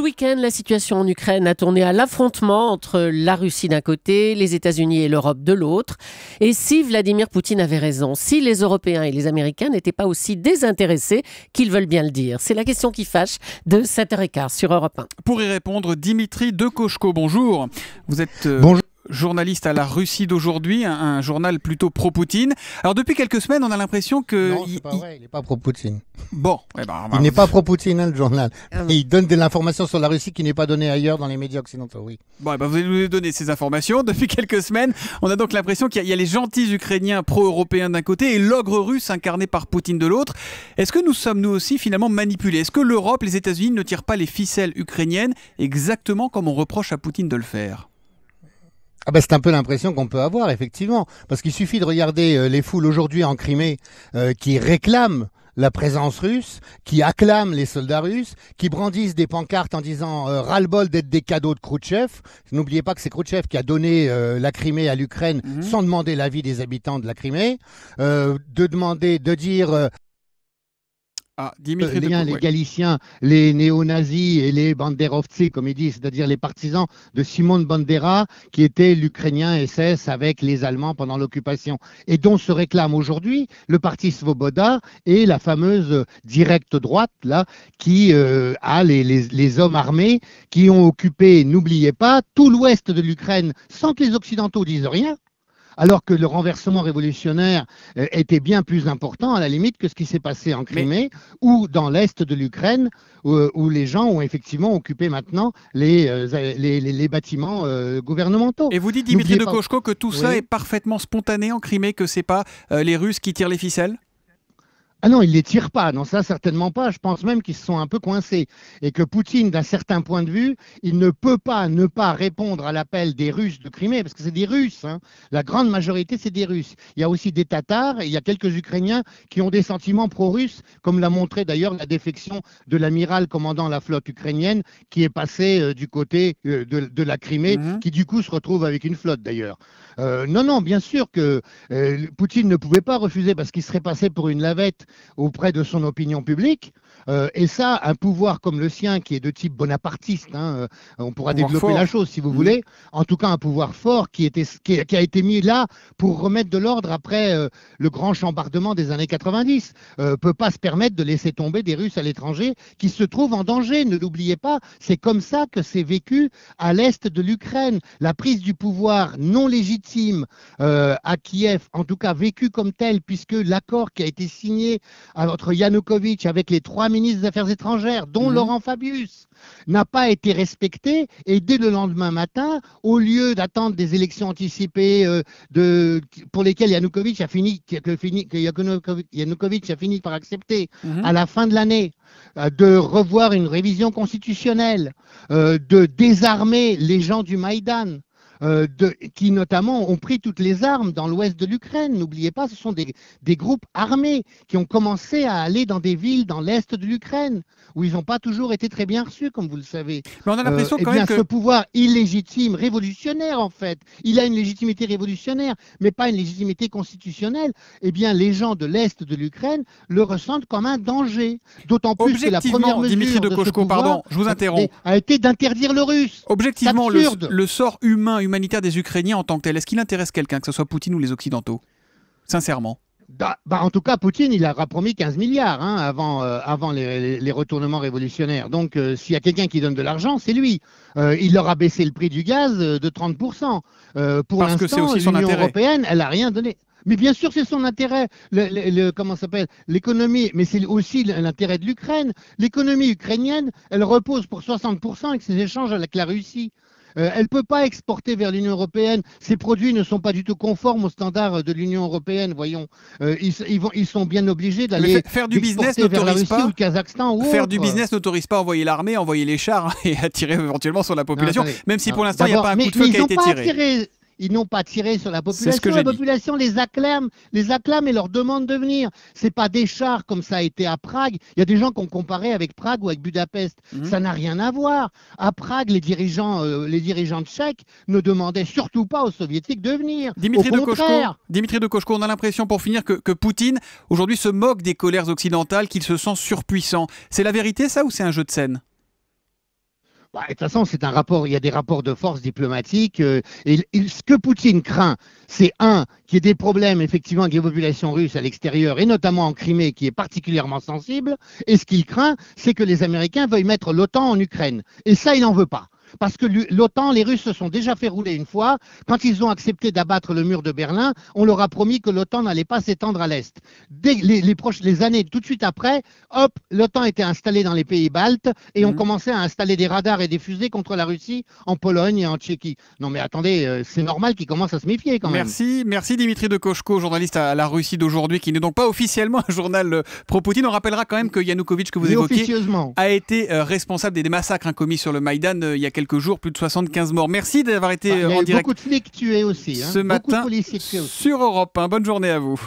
le week-end, la situation en Ukraine a tourné à l'affrontement entre la Russie d'un côté, les États-Unis et l'Europe de l'autre. Et si Vladimir Poutine avait raison, si les Européens et les Américains n'étaient pas aussi désintéressés qu'ils veulent bien le dire? C'est la question qui fâche de 7h15 sur Europe 1. Pour y répondre, Dimitri Dekochko, bonjour. Vous êtes Bonjour. Journaliste à la Russie d'aujourd'hui, un journal plutôt pro-Poutine. Alors depuis quelques semaines, on a l'impression que... Non, c'est pas vrai, il n'est pas pro-Poutine. Bon, il n'est pas pro-Poutine, le journal. Et il donne de l'information sur la Russie qui n'est pas donnée ailleurs dans les médias occidentaux, oui. Bon, vous allez nous donner ces informations. Depuis quelques semaines, on a donc l'impression qu'il y a les gentils Ukrainiens pro-européens d'un côté et l'ogre russe incarné par Poutine de l'autre. Est-ce que nous sommes nous aussi finalement manipulés? Est-ce que l'Europe, les États-Unis ne tirent pas les ficelles ukrainiennes exactement comme on reproche à Poutine de le faire? C'est un peu l'impression qu'on peut avoir, effectivement. Parce qu'il suffit de regarder les foules aujourd'hui en Crimée qui réclament la présence russe, qui acclament les soldats russes, qui brandissent des pancartes en disant ras-le-bol d'être des cadeaux de Khrouchtchev. N'oubliez pas que c'est Khrouchtchev qui a donné la Crimée à l'Ukraine sans demander l'avis des habitants de la Crimée. De dire... les Galiciens, les néo-nazis et les banderovtsi, comme ils disent, c'est-à-dire les partisans de Simon Bandera, qui était l'Ukrainien SS avec les Allemands pendant l'occupation, et dont se réclame aujourd'hui le parti Svoboda et la fameuse directe droite, là, qui a les hommes armés qui ont occupé, n'oubliez pas, tout l'ouest de l'Ukraine sans que les Occidentaux disent rien. Alors que le renversement révolutionnaire était bien plus important, à la limite, que ce qui s'est passé en Crimée ou dans l'est de l'Ukraine, où les gens ont effectivement occupé maintenant les bâtiments gouvernementaux. Et vous dites, Dimitri Dekochko, que tout ça est parfaitement spontané en Crimée, que ce n'est pas les Russes qui tirent les ficelles? Ah non, ils ne les tirent pas, non, ça certainement pas. Je pense même qu'ils se sont un peu coincés et que Poutine, d'un certain point de vue, il ne peut pas ne pas répondre à l'appel des Russes de Crimée, parce que c'est des Russes, hein. La grande majorité, c'est des Russes. Il y a aussi des Tatars et il y a quelques Ukrainiens qui ont des sentiments pro-russes, comme l'a montré d'ailleurs la défection de l'amiral commandant la flotte ukrainienne qui est passé du côté de la Crimée, qui du coup se retrouve avec une flotte d'ailleurs. Non, bien sûr que Poutine ne pouvait pas refuser parce qu'il serait passé pour une lavette auprès de son opinion publique. Et ça, un pouvoir comme le sien, qui est de type bonapartiste, hein, on pourra développer la chose si vous voulez, en tout cas un pouvoir fort qui a été mis là pour remettre de l'ordre après le grand chambardement des années 90, peut pas se permettre de laisser tomber des Russes à l'étranger qui se trouvent en danger, ne l'oubliez pas, c'est comme ça que c'est vécu à l'est de l'Ukraine. La prise du pouvoir non légitime à Kiev, en tout cas vécue comme telle, puisque l'accord qui a été signé entre Yanukovych avec les 3 ministres des Affaires étrangères, dont Laurent Fabius, n'a pas été respecté, et dès le lendemain matin, au lieu d'attendre des élections anticipées pour lesquelles Yanukovych a fini par accepter à la fin de l'année, de revoir une révision constitutionnelle, de désarmer les gens du Maïdan, qui notamment ont pris toutes les armes dans l'ouest de l'Ukraine. N'oubliez pas, ce sont des groupes armés qui ont commencé à aller dans des villes dans l'est de l'Ukraine, où ils n'ont pas toujours été très bien reçus, comme vous le savez. Mais on a l'impression quand même que... ce pouvoir illégitime, révolutionnaire en fait, il a une légitimité révolutionnaire, mais pas une légitimité constitutionnelle. Eh bien, les gens de l'est de l'Ukraine le ressentent comme un danger. D'autant plus que la première mesure Dimitri de Dekochko, ce pouvoir, pardon, je vous interromps, a été d'interdire le russe. Objectivement, le sort humanitaire des Ukrainiens en tant que tel, est-ce qu'il intéresse quelqu'un, que ce soit Poutine ou les Occidentaux? Sincèrement. En tout cas, Poutine, il leur a promis 15 milliards avant les retournements révolutionnaires. Donc, s'il y a quelqu'un qui donne de l'argent, c'est lui. Il leur a baissé le prix du gaz de 30%. Pour l'instant, l'Union européenne, elle n'a rien donné. Mais bien sûr, c'est son intérêt, comment s'appelle, l'économie, mais c'est aussi l'intérêt de l'Ukraine. L'économie ukrainienne, elle repose pour 60% avec ses échanges avec la Russie. Elle ne peut pas exporter vers l'Union européenne. Ces produits ne sont pas du tout conformes aux standards de l'Union europééenne, voyons. Ils sont bien obligés d'aller faire du business vers la Russie ou le Kazakhstan ou faire du business n'autorise pas envoyer l'armée, envoyer les chars et attirer éventuellement sur la population, même si pour l'instant il n'y a pas un coup de feu qui a été tiré. Ils n'ont pas tiré sur la population. La population les acclame et leur demande de venir. Ce n'est pas des chars comme ça a été à Prague. Il y a des gens qui ont comparé avec Prague ou avec Budapest. Ça n'a rien à voir. À Prague, les dirigeants tchèques ne demandaient surtout pas aux soviétiques de venir. Dimitri Dekochko, on a l'impression, pour finir, que Poutine, aujourd'hui, se moque des colères occidentales, qu'il se sent surpuissant. C'est la vérité, ça, ou c'est un jeu de scène? Bah, de toute façon, c'est un rapport, il y a des rapports de force diplomatiques. Ce que Poutine craint, c'est qu'il y ait des problèmes effectivement avec les populations russes à l'extérieur, et notamment en Crimée, qui est particulièrement sensible. Et ce qu'il craint, c'est que les Américains veuillent mettre l'OTAN en Ukraine. Et ça, il n'en veut pas. Parce que l'OTAN, les Russes se sont déjà fait rouler une fois. Quand ils ont accepté d'abattre le mur de Berlin, on leur a promis que l'OTAN n'allait pas s'étendre à l'Est. Dès les années tout de suite après, hop, l'OTAN était installée dans les pays baltes et on commençait à installer des radars et des fusées contre la Russie en Pologne et en Tchéquie. Non mais attendez, c'est normal qu'ils commencent à se méfier quand même. Merci Dimitri de Koshko, journaliste à la Russie d'aujourd'hui, qui n'est donc pas officiellement un journal pro-Poutine. On rappellera quand même que Yanukovych, que vous évoquiez, a été responsable des massacres commis sur le Maïdan il y a quelques jours, plus de 75 morts. Merci d'avoir été en direct. Beaucoup de flics tués aussi. Ce matin sur Europe 1. Bonne journée à vous.